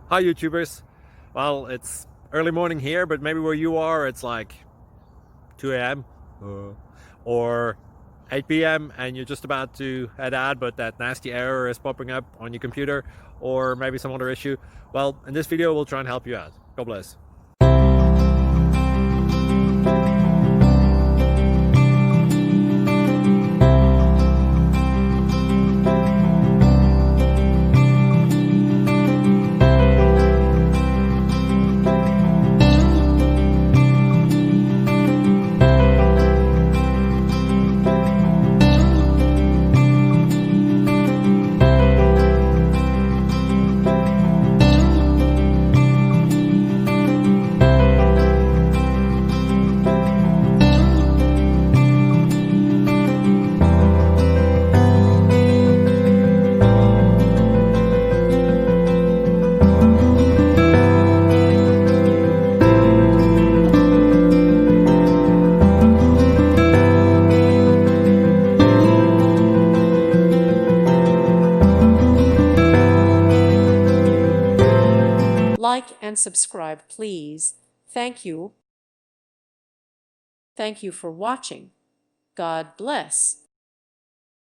Hi YouTubers. Well, it's early morning here, but maybe where you are it's like 2 a.m. Or 8 p.m. and you're just about to head out, but that nasty error is popping up on your computer, or maybe some other issue. Well, in this video we'll try and help you out. God bless. Like and subscribe, please. Thank you. Thank you for watching. God bless.